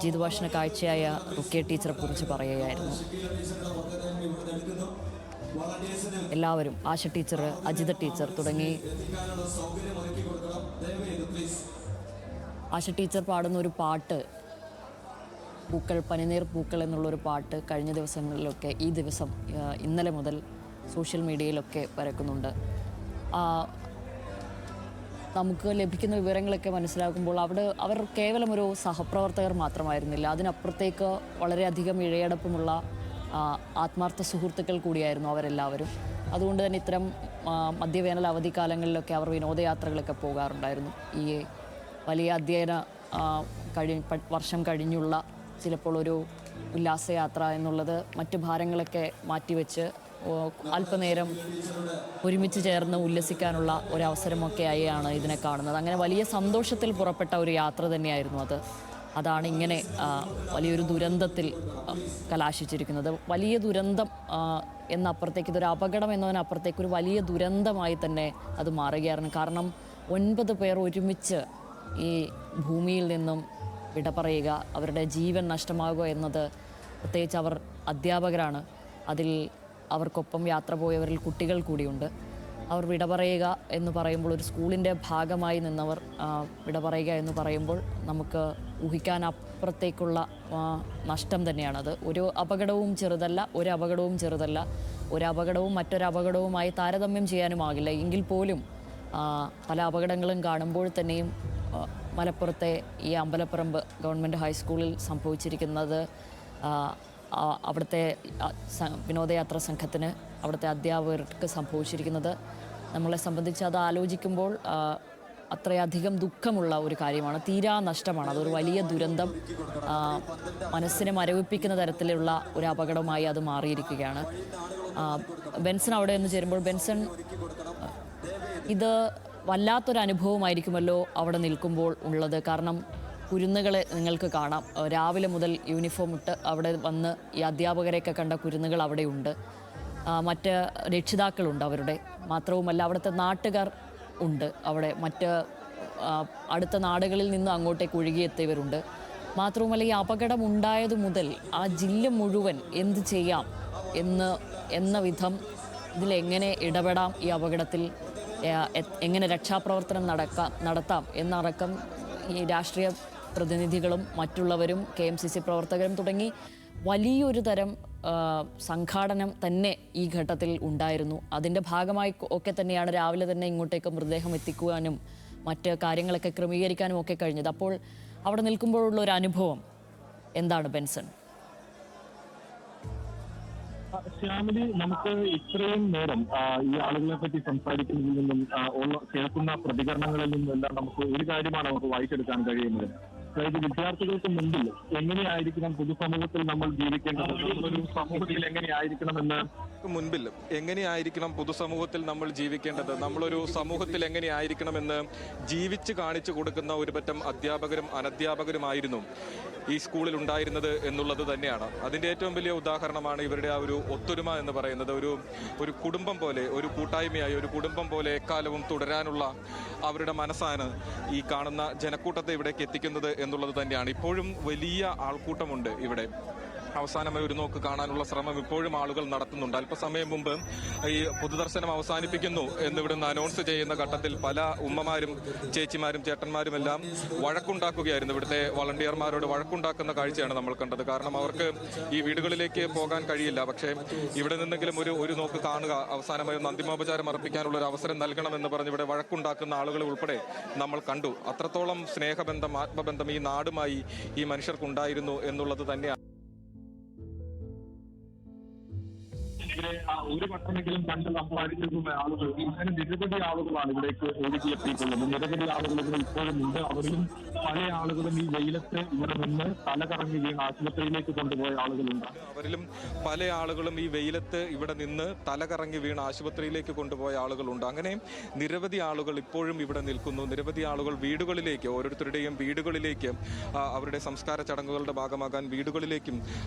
ജീവിതഭാഷണ കാഴ്ചയായ റുക്കിയ ടീച്ചറെ കുറിച്ച് പറയുകയായിരുന്നു. എല്ലാവരും, ആശ ടീച്ചർ, അജിത ടീച്ചർ തുടങ്ങി ആശ ടീച്ചർ പാടുന്ന ഒരു പാട്ട്, പൂക്കൾ പനിനീർ പൂക്കൾ എന്നുള്ളൊരു പാട്ട് കഴിഞ്ഞ ദിവസങ്ങളിലൊക്കെ, ഈ ദിവസം ഇന്നലെ മുതൽ സോഷ്യൽ മീഡിയയിലൊക്കെ പരക്കുന്നുണ്ട്. നമുക്ക് ലഭിക്കുന്ന വിവരങ്ങളൊക്കെ മനസ്സിലാക്കുമ്പോൾ അവർ കേവലം ഒരു സഹപ്രവർത്തകർ മാത്രമായിരുന്നില്ല, അതിനപ്പുറത്തേക്ക് വളരെയധികം ഇഴയടപ്പമുള്ള ആത്മാർത്ഥ സുഹൃത്തുക്കൾ കൂടിയായിരുന്നു അവരെല്ലാവരും. അതുകൊണ്ട് തന്നെ ഇത്തരം മധ്യവേനൽ അവധിക്കാലങ്ങളിലൊക്കെ അവർ വിനോദയാത്രകളൊക്കെ പോകാറുണ്ടായിരുന്നു. ഈ വലിയ അധ്യയന വർഷം കഴിഞ്ഞുള്ള ചിലപ്പോൾ ഒരു ഉല്ലാസയാത്ര എന്നുള്ളത് മറ്റു ഭാരങ്ങളൊക്കെ മാറ്റിവെച്ച് അല്പനേരം ഒരുമിച്ച് ചേർന്ന് ഉല്ലസിക്കാനുള്ള ഒരവസരമൊക്കെ ആയാണ് ഇതിനെ കാണുന്നത്. അങ്ങനെ വലിയ സന്തോഷത്തിൽ പുറപ്പെട്ട ഒരു യാത്ര തന്നെയായിരുന്നു അത്. അതാണ് ഇങ്ങനെ വലിയൊരു ദുരന്തത്തിൽ കലാശിച്ചിരിക്കുന്നത്. വലിയ ദുരന്തം എന്നപ്പുറത്തേക്ക്, ഇതൊരു അപകടം എന്നതിനപ്പുറത്തേക്ക് ഒരു വലിയ ദുരന്തമായി തന്നെ അത് മാറുകയാണ്. കാരണം 9 പേർ ഒരുമിച്ച് ഈ ഭൂമിയിൽ നിന്നും വിട പറയുക, അവരുടെ ജീവൻ നഷ്ടമാകുക എന്നത്, പ്രത്യേകിച്ച് അവർ അധ്യാപകരാണ്, അതിൽ അവർക്കൊപ്പം യാത്ര പോയവരിൽ കുട്ടികൾ കൂടിയുണ്ട്. അവർ വിട പറയുക എന്ന് പറയുമ്പോൾ, ഒരു സ്കൂളിൻ്റെ ഭാഗമായി നിന്നവർ വിട പറയുക എന്ന് പറയുമ്പോൾ നമുക്ക് ഊഹിക്കാനപ്പുറത്തേക്കുള്ള നഷ്ടം തന്നെയാണത്. ഒരു അപകടവും ചെറുതല്ല, ഒരു അപകടവും മറ്റൊരപകടവുമായി താരതമ്യം ചെയ്യാനുമാകില്ല. എങ്കിൽ പോലും പല അപകടങ്ങളും കാണുമ്പോൾ തന്നെയും മലപ്പുറത്തെ ഈ അമ്പലപ്പറമ്പ് ഗവൺമെൻറ് ഹൈസ്കൂളിൽ സംഭവിച്ചിരിക്കുന്നത്, അവിടുത്തെ വിനോദയാത്രാ സംഘത്തിന്, അവിടുത്തെ അധ്യാപകർക്ക് സംഭവിച്ചിരിക്കുന്നത്, നമ്മളെ സംബന്ധിച്ച് അത് ആലോചിക്കുമ്പോൾ അത്രയധികം ദുഃഖമുള്ള ഒരു കാര്യമാണ്, തീരാ നഷ്ടമാണ്. അതൊരു വലിയ ദുരന്തം, മനസ്സിനെ മരവിപ്പിക്കുന്ന തരത്തിലുള്ള ഒരു അപകടമായി അത് മാറിയിരിക്കുകയാണ്. ബെൻസൺ അവിടെ നിന്ന് ചേരുമ്പോൾ, ബെൻസൺ, ഇത് വല്ലാത്തൊരു അനുഭവമായിരിക്കുമല്ലോ അവിടെ നിൽക്കുമ്പോൾ ഉള്ളത്. കാരണം കുരുന്നുകളെ നിങ്ങൾക്ക് കാണാം, രാവിലെ മുതൽ യൂണിഫോം ഇട്ട് അവിടെ വന്ന് ഈ അധ്യാപകരെയൊക്കെ കണ്ട കുരുന്നുകൾ അവിടെയുണ്ട്, മറ്റ് രക്ഷിതാക്കളുണ്ട് അവരുടെ. മാത്രവുമല്ല അവിടുത്തെ നാട്ടുകാർ ഉണ്ട് അവിടെ, മറ്റ് അടുത്ത നാടുകളിൽ നിന്ന് അങ്ങോട്ടേക്ക് ഒഴുകിയെത്തിയവരുണ്ട്. മാത്രവുമല്ല ഈ അപകടം ഉണ്ടായതു മുതൽ ആ ജില്ല മുഴുവൻ എന്ത് ചെയ്യാം എന്ന വിധം, ഇതിലെങ്ങനെ ഇടപെടാം, ഈ അപകടത്തിൽ എങ്ങനെ രക്ഷാപ്രവർത്തനം നടത്താം എന്നടക്കം ഈ രാഷ്ട്രീയ പ്രതിനിധികളും മറ്റുള്ളവരും KMCC പ്രവർത്തകരും തുടങ്ങി വലിയൊരു തരം സംഘാടനം തന്നെ ഈ ഘട്ടത്തിൽ ഉണ്ടായിരുന്നു. അതിൻ്റെ ഭാഗമായി ഒക്കെ തന്നെയാണ് രാവിലെ തന്നെ ഇങ്ങോട്ടേക്ക് മൃതദേഹം എത്തിക്കുവാനും മറ്റ് കാര്യങ്ങളൊക്കെ ക്രമീകരിക്കാനും ഒക്കെ കഴിഞ്ഞത്. അപ്പോൾ അവിടെ നിൽക്കുമ്പോഴുള്ള ഒരു അനുഭവം എന്താണ് ബെൻസൺ? ശ്യാമിലി, നമുക്ക് ഇത്രയും നേരം ഈ ആളുകളെ പറ്റി സംസാരിക്കുന്നതിൽ നിന്നും കേൾക്കുന്ന പ്രതികരണങ്ങളിൽ നിന്നെല്ലാം നമുക്ക് ഒരു കാര്യമാണ് നമുക്ക് വായിച്ചെടുക്കാൻ കഴിയുന്നത്. അതായത് വിദ്യാർത്ഥികൾക്ക് മുമ്പിൽ എങ്ങനെയായിരിക്കണം പൊതുസമൂഹത്തിൽ നമ്മൾ ജീവിക്കേണ്ടത്, ഒരു സമൂഹത്തിൽ എങ്ങനെയായിരിക്കണമെന്ന് മുൻപിൽ എങ്ങനെയായിരിക്കണം പൊതുസമൂഹത്തിൽ നമ്മൾ ജീവിക്കേണ്ടത്, നമ്മളൊരു സമൂഹത്തിൽ എങ്ങനെയായിരിക്കണമെന്ന് ജീവിച്ച് കാണിച്ചു കൊടുക്കുന്ന ഒരു പറ്റം അധ്യാപകരും അനധ്യാപകരുമായിരുന്നു ഈ സ്കൂളിൽ ഉണ്ടായിരുന്നത് എന്നുള്ളത് തന്നെയാണ്. അതിൻ്റെ ഏറ്റവും വലിയ ഉദാഹരണമാണ് ഇവരുടെ ആ ഒരു ഒത്തൊരുമ എന്ന് പറയുന്നത്. ഒരു കുടുംബം പോലെ, ഒരു കൂട്ടായ്മയായി, ഒരു കുടുംബം പോലെ എക്കാലവും തുടരാനുള്ള അവരുടെ മനസ്സാണ് ഈ കാണുന്ന ജനക്കൂട്ടത്തെ ഇവിടേക്ക് എത്തിക്കുന്നത് എന്നുള്ളത് തന്നെയാണ്. ഇപ്പോഴും വലിയ ആൾക്കൂട്ടമുണ്ട് ഇവിടെ. അവസാനമായി ഒരു നോക്ക് കാണാനുള്ള ശ്രമം ഇപ്പോഴും ആളുകൾ നടത്തുന്നുണ്ട്. അല്പസമയം മുമ്പ് ഈ പൊതുദർശനം അവസാനിപ്പിക്കുന്നു എന്നിവിടുന്ന് അനൗൺസ് ചെയ്യുന്ന ഘട്ടത്തിൽ പല ഉമ്മമാരും ചേച്ചിമാരും ചേട്ടന്മാരും എല്ലാം വഴക്കുണ്ടാക്കുകയായിരുന്നു. ഇവിടുത്തെ വളണ്ടിയർമാരോട് വഴക്കുണ്ടാക്കുന്ന കാഴ്ചയാണ് നമ്മൾ കണ്ടത്. കാരണം അവർക്ക് ഈ വീടുകളിലേക്ക് പോകാൻ കഴിയില്ല, പക്ഷേ ഇവിടെ നിന്നെങ്കിലും ഒരു നോക്ക് കാണുക, അവസാനമായി ഒന്ന് അന്തിമോപചാരം അർപ്പിക്കാനുള്ള ഒരു അവസരം നൽകണമെന്ന് പറഞ്ഞ് ഇവിടെ വഴക്കുണ്ടാക്കുന്ന ആളുകൾ ഉൾപ്പെടെ നമ്മൾ കണ്ടു. അത്രത്തോളം സ്നേഹബന്ധം, ആത്മബന്ധം ഈ നാടുമായി ഈ മനുഷ്യർക്കുണ്ടായിരുന്നു എന്നുള്ളത് തന്നെയാണ്. ഒരു വട്ടമെങ്കിലും കണ്ട് സംസാരിച്ചിരുന്ന ആളുകൾ, ഇങ്ങനെ നിരവധി ആളുകളാണ് ഇവിടേക്ക് ഒഴുകിയെത്തിയിട്ടുള്ളത്. നിരവധി ആളുകൾ ഇവിടെ ഇപ്പോഴും ഉണ്ട്. അവരിലും പല ആളുകളും ഈ വെയിലത്ത് ഇവിടെ നിന്ന് തലകറങ്ങി വീണ് ആശുപത്രിയിലേക്ക് കൊണ്ടുപോയ ആളുകളുണ്ട്. അവരിലും പല ആളുകളും ഈ വെയിലത്ത് ഇവിടെ നിന്ന് തലകറങ്ങി വീണ് ആശുപത്രിയിലേക്ക് കൊണ്ടുപോയ ആളുകളുണ്ട്. അങ്ങനെ നിരവധി ആളുകൾ ഇപ്പോഴും ഇവിടെ നിൽക്കുന്നു. നിരവധി ആളുകൾ വീടുകളിലേക്ക്, ഓരോരുത്തരുടെയും വീടുകളിലേക്ക്, അവരുടെ സംസ്കാര ചടങ്ങുകളുടെ ഭാഗമാകാൻ വീടുകളിലേക്കും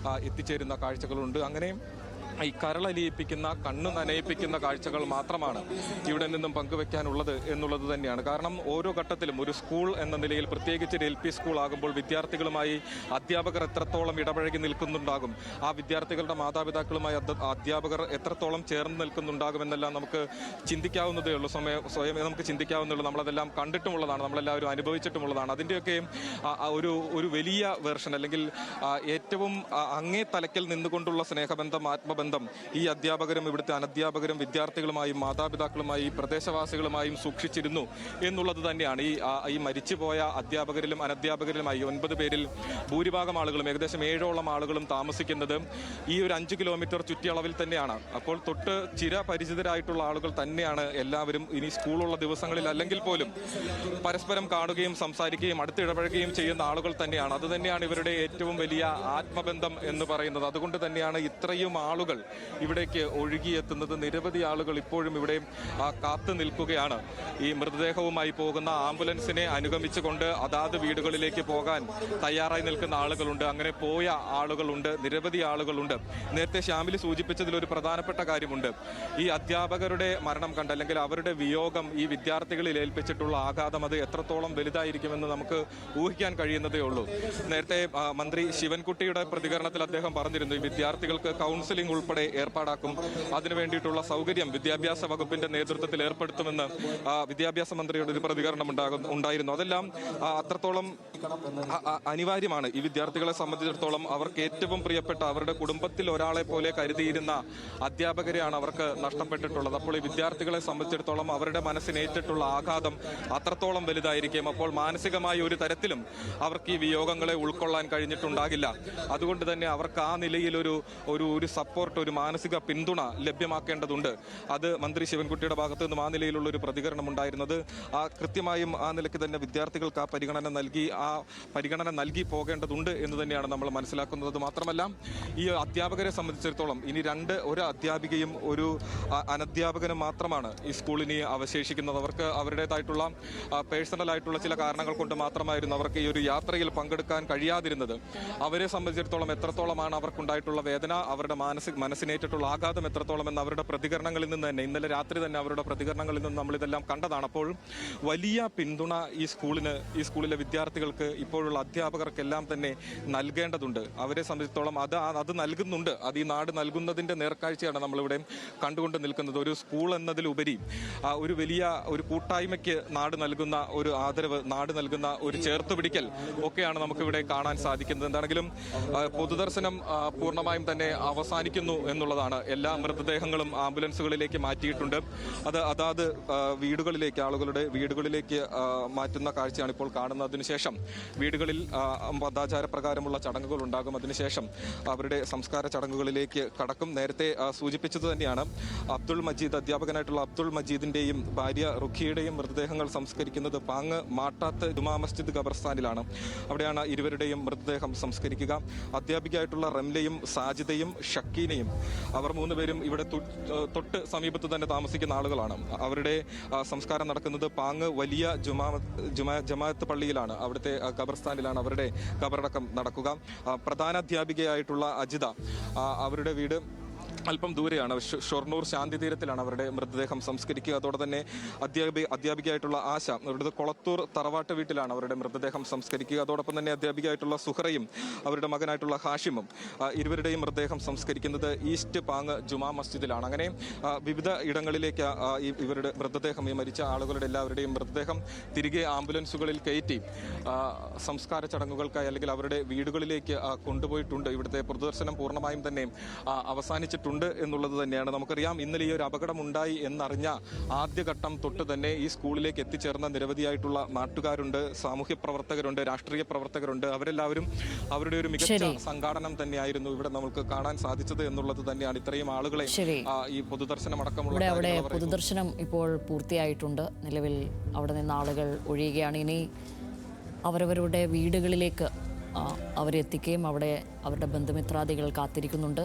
എത്തിച്ചേരുന്ന കാഴ്ചകളുണ്ട്. അങ്ങനെ ഈ കരളലിയിപ്പിക്കുന്ന, കണ്ണു നനയിപ്പിക്കുന്ന കാഴ്ചകൾ മാത്രമാണ് ഇവിടെ നിന്നും പങ്കുവെക്കാനുള്ളത് എന്നുള്ളത് തന്നെയാണ്. കാരണം ഓരോ ഘട്ടത്തിലും ഒരു സ്കൂൾ എന്ന നിലയിൽ, പ്രത്യേകിച്ച് ഒരു LP സ്കൂൾ ആകുമ്പോൾ വിദ്യാർത്ഥികളുമായി അധ്യാപകർ എത്രത്തോളം ഇടപഴകി നിൽക്കുന്നുണ്ടാകും, ആ വിദ്യാർത്ഥികളുടെ മാതാപിതാക്കളുമായി അധ്യാപകർ എത്രത്തോളം ചേർന്ന് നിൽക്കുന്നുണ്ടാകുമെന്നെല്ലാം നമുക്ക് ചിന്തിക്കാവുന്നതേ ഉള്ളൂ. സ്വയം നമുക്ക് ചിന്തിക്കാവുന്നേ ഉള്ളൂ. നമ്മളതെല്ലാം കണ്ടിട്ടുമുള്ളതാണ്, നമ്മളെല്ലാവരും അനുഭവിച്ചിട്ടുമുള്ളതാണ്. അതിൻ്റെയൊക്കെ ഒരു വലിയ വേർഷൻ, അല്ലെങ്കിൽ ഏറ്റവും അങ്ങേ തലയ്ക്കൽ നിന്നുകൊണ്ടുള്ള സ്നേഹബന്ധം, ആത്മബന്ധം ഈ അധ്യാപകരും ഇവിടുത്തെ അനധ്യാപകരും വിദ്യാർത്ഥികളുമായും മാതാപിതാക്കളുമായി പ്രദേശവാസികളുമായും സൂക്ഷിച്ചിരുന്നു എന്നുള്ളത് തന്നെയാണ്. ഈ മരിച്ചുപോയ അധ്യാപകരിലും അനധ്യാപകരിലുമായി 9 പേരിൽ ഭൂരിഭാഗം ആളുകളും, ഏകദേശം 7ഓളം ആളുകളും താമസിക്കുന്നത് ഈ ഒരു 5 കിലോമീറ്റർ ചുറ്റളവിൽ തന്നെയാണ്. അപ്പോൾ തൊട്ട് ചിരപരിചിതരായിട്ടുള്ള ആളുകൾ തന്നെയാണ് എല്ലാവരും. ഇനി സ്കൂളുള്ള ദിവസങ്ങളിൽ അല്ലെങ്കിൽ പോലും പരസ്പരം കാണുകയും സംസാരിക്കുകയും അടുത്തിടപഴകുകയും ചെയ്യുന്ന ആളുകൾ തന്നെയാണ്. അത് തന്നെയാണ് ഇവരുടെ ഏറ്റവും വലിയ ആത്മബന്ധം എന്ന് പറയുന്നത്. അതുകൊണ്ട് തന്നെയാണ് ഇത്രയും ആളുകൾ ഇവിടേക്ക് ഒഴുകിയെത്തുന്നത്. നിരവധി ആളുകൾ ഇപ്പോഴും ഇവിടെ കാത്തു നിൽക്കുകയാണ്. ഈ മൃതദേഹവുമായി പോകുന്ന ആംബുലൻസിനെ അനുഗമിച്ചുകൊണ്ട് അതാത് വീടുകളിലേക്ക് പോകാൻ തയ്യാറായി നിൽക്കുന്ന ആളുകളുണ്ട്. അങ്ങനെ പോയ ആളുകളുണ്ട്, നിരവധി ആളുകളുണ്ട്. നേരത്തെ ശ്യാമിലി സൂചിപ്പിച്ചതിൽ ഒരു പ്രധാനപ്പെട്ട കാര്യമുണ്ട്. ഈ അധ്യാപകരുടെ മരണം കണ്ട്, അല്ലെങ്കിൽ അവരുടെ വിയോഗം ഈ വിദ്യാർത്ഥികളിൽ ഏൽപ്പിച്ചിട്ടുള്ള ആഘാതം അത് എത്രത്തോളം വലുതായിരിക്കുമെന്ന് നമുക്ക് ഊഹിക്കാൻ കഴിയുന്നതേ ഉള്ളൂ. നേരത്തെ മന്ത്രി ശിവൻകുട്ടിയുടെ പ്രതികരണത്തിൽ അദ്ദേഹം പറഞ്ഞിരുന്നു, ഈ വിദ്യാർത്ഥികൾക്ക് കൗൺസിലിംഗ് ഉൾപ്പെടെ ഏർപ്പാടാക്കും, അതിനു വേണ്ടിയിട്ടുള്ള സൗകര്യം വിദ്യാഭ്യാസ വകുപ്പിന്റെ നേതൃത്വത്തിൽ ഏർപ്പെടുത്തുമെന്ന് വിദ്യാഭ്യാസ മന്ത്രിയുടെ ഒരു പ്രതികരണം ഉണ്ടായിരുന്നു. അതെല്ലാം അത്രത്തോളം അനിവാര്യമാണ്. ഈ വിദ്യാർത്ഥികളെ സംബന്ധിച്ചിടത്തോളം അവർക്ക് ഏറ്റവും പ്രിയപ്പെട്ട, അവരുടെ കുടുംബത്തിൽ ഒരാളെ പോലെ കരുതിയിരുന്ന അധ്യാപകരെയാണ് അവർക്ക് നഷ്ടപ്പെട്ടിട്ടുള്ളത്. അപ്പോൾ ഈ വിദ്യാർത്ഥികളെ സംബന്ധിച്ചിടത്തോളം അവരുടെ മനസ്സിനേറ്റിട്ടുള്ള ആഘാതം അത്രത്തോളം വലുതായിരിക്കും. അപ്പോൾ മാനസികമായി ഒരു തരത്തിലും അവർക്ക് ഈ വിയോഗങ്ങളെ ഉൾക്കൊള്ളാൻ കഴിഞ്ഞിട്ടുണ്ടാകില്ല. അതുകൊണ്ട് തന്നെ അവർക്ക് ആ നിലയിൽ ഒരു സപ്പോർട്ട്, ഒരു മാനസിക പിന്തുണ ലഭ്യമാക്കേണ്ടതുണ്ട്. അത് മന്ത്രി ശിവൻകുട്ടിയുടെ ഭാഗത്ത് നിന്നും ആ നിലയിലുള്ള ഒരു പ്രതികരണം ഉണ്ടായിരുന്നത്. കൃത്യമായും ആ നിലയ്ക്ക് തന്നെ വിദ്യാർത്ഥികൾക്ക് ആ പരിഗണന നൽകി പോകേണ്ടതുണ്ട് എന്ന് തന്നെയാണ് നമ്മൾ മനസ്സിലാക്കുന്നത്. മാത്രമല്ല, ഈ അധ്യാപകരെ സംബന്ധിച്ചിടത്തോളം ഇനി ഒരു അധ്യാപികയും ഒരു അനധ്യാപകനും മാത്രമാണ് ഈ സ്കൂളിന് അവശേഷിക്കുന്നത്. അവർക്ക് അവരുടേതായിട്ടുള്ള പേഴ്സണൽ ആയിട്ടുള്ള ചില കാരണങ്ങൾ കൊണ്ട് മാത്രമായിരുന്നു അവർക്ക് ഈ ഒരു യാത്രയിൽ പങ്കെടുക്കാൻ കഴിയാതിരുന്നത്. അവരെ സംബന്ധിച്ചിടത്തോളം എത്രത്തോളമാണ് അവർക്കുണ്ടായിട്ടുള്ള വേദന, അവരുടെ മനസ്സിനേറ്റിട്ടുള്ള ആഘാതം എത്രത്തോളം എന്ന് അവരുടെ പ്രതികരണങ്ങളിൽ നിന്ന് തന്നെ, ഇന്നലെ രാത്രി തന്നെ അവരുടെ പ്രതികരണങ്ങളിൽ നിന്ന് നമ്മളിതെല്ലാം കണ്ടതാണ്. അപ്പോൾ വലിയ പിന്തുണ ഈ സ്കൂളിലെ വിദ്യാർത്ഥികൾക്ക്, ഇപ്പോഴുള്ള അധ്യാപകർക്കെല്ലാം തന്നെ നൽകേണ്ടതുണ്ട്. അവരെ സംബന്ധിച്ചിടത്തോളം അത് നൽകുന്നുണ്ട്. അത് ഈ നാട് നൽകുന്നതിന്റെ നേർക്കാഴ്ചയാണ് നമ്മളിവിടെ കണ്ടുകൊണ്ട് നിൽക്കുന്നത്. ഒരു സ്കൂൾ എന്നതിലുപരി ഒരു വലിയ ഒരു കൂട്ടായ്മയ്ക്ക് നാട് നൽകുന്ന ഒരു ആദരവ്, നാട് നൽകുന്ന ഒരു ചേർത്തുപിടിക്കൽ ഒക്കെയാണ് നമുക്കിവിടെ കാണാൻ സാധിക്കുന്നത്. എന്താണെങ്കിലും പൊതുദർശനം പൂർണ്ണമായും തന്നെ അവസാനിക്കുന്നു എന്നുള്ളതാണ്. എല്ലാ മൃതദേഹങ്ങളും ആംബുലൻസുകളിലേക്ക് മാറ്റിയിട്ടുണ്ട്. അത് അതാത് വീടുകളിലേക്ക്, ആളുകളുടെ വീടുകളിലേക്ക് മാറ്റുന്ന കാഴ്ചയാണ് ഇപ്പോൾ കാണുന്നത്. അതിനുശേഷം വീടുകളിൽ മതാചാരപ്രകാരമുള്ള ചടങ്ങുകൾ ഉണ്ടാകും. അതിനുശേഷം അവരുടെ സംസ്കാര ചടങ്ങുകളിലേക്ക് കടക്കും. നേരത്തെ സൂചിപ്പിച്ചത് തന്നെയാണ്, അധ്യാപകനായിട്ടുള്ള അബ്ദുൾ മജീദിന്റെയും ഭാര്യ റുഖിയുടെയും മൃതദേഹങ്ങൾ സംസ്കരിക്കുന്നത് പാങ് മാട്ടാത്ത് ജുമാ മസ്ജിദ് ഖബർസ്ഥാനിലാണ്. അവിടെയാണ് ഇരുവരുടെയും മൃതദേഹം സംസ്കരിക്കുക. അധ്യാപികയായിട്ടുള്ള റംലയും സാജിദയും ഷക്കീനയും, അവർ 3 പേരും ഇവിടെ തൊട്ട് സമീപത്ത് തന്നെ താമസിക്കുന്ന ആളുകളാണ്. അവരുടെ സംസ്കാരം നടക്കുന്നത് പാങ് വലിയ ജമാഅത്ത് പള്ളിയിലാണ്. അവിടുത്തെ ഖബർസ്ഥാനിലാണ് അവരുടെ ഖബറടക്കം നടക്കുക. പ്രധാനാധ്യാപികയായിട്ടുള്ള അജിത, അവരുടെ വീട് അല്പം ദൂരെയാണ്, ഷൊർണൂർ ശാന്തി തീരത്തിലാണ് അവരുടെ മൃതദേഹം സംസ്കരിക്കുക. അതോടെ തന്നെ അധ്യാപികയായിട്ടുള്ള ആശ അവരുടെ കൊളത്തൂർ തറവാട്ട് വീട്ടിലാണ് അവരുടെ മൃതദേഹം സംസ്കരിക്കുക. അതോടൊപ്പം തന്നെ അധ്യാപികയായിട്ടുള്ള സുഹറയും അവരുടെ മകനായിട്ടുള്ള ഹാഷിമും, ഇരുവരുടെയും മൃതദേഹം സംസ്കരിക്കുന്നത് ഈസ്റ്റ് പാങ് ജുമാ മസ്ജിദിലാണ്. അങ്ങനെ വിവിധ ഇടങ്ങളിലേക്ക് ഇവരുടെ മൃതദേഹം, ഈ മരിച്ച ആളുകളുടെ എല്ലാവരുടെയും മൃതദേഹം തിരികെ ആംബുലൻസുകളിൽ കയറ്റി സംസ്കാര ചടങ്ങുകൾക്കായി അല്ലെങ്കിൽ അവരുടെ വീടുകളിലേക്ക് കൊണ്ടുപോയിട്ടുണ്ട്. ഇവിടുത്തെ പൊതുദർശനം പൂർണ്ണമായും തന്നെ അവസാനിച്ചിട്ടുണ്ട് എന്നുള്ളത് തന്നെയാണ്. നമുക്കറിയാം, ഇന്നലെ ഈ ഒരു അപകടം ഉണ്ടായി എന്നറിഞ്ഞ ആദ്യഘട്ടം തൊട്ട് തന്നെ ഈ സ്കൂളിലേക്ക് എത്തിച്ചേർന്ന നിരവധിയായിട്ടുള്ള നാട്ടുകാരുണ്ട്, സാമൂഹ്യ പ്രവർത്തകരുണ്ട്, രാഷ്ട്രീയ പ്രവർത്തകരുണ്ട്. അവരെല്ലാവരും അവരുടെ ഒരു മികച്ച സംഘാടനം തന്നെയായിരുന്നു ഇവിടെ നമുക്ക് കാണാൻ സാധിച്ചത് എന്നുള്ളത് തന്നെയാണ്. ഇത്രയും ആളുകളെ ഈ പൊതുദർശനം അടക്കമുള്ള പൊതുദർശനം ഇപ്പോൾ പൂർത്തിയായിട്ടുണ്ട്. നിലവിൽ അവിടെ നിന്ന് ആളുകൾ ഒഴിയുകയാണ്. ഇനി അവരവരുടെ വീടുകളിലേക്ക് അവരെത്തിക്കുകയും അവിടെ അവരുടെ ബന്ധുമിത്രാദികൾ കാത്തിരിക്കുന്നുണ്ട്.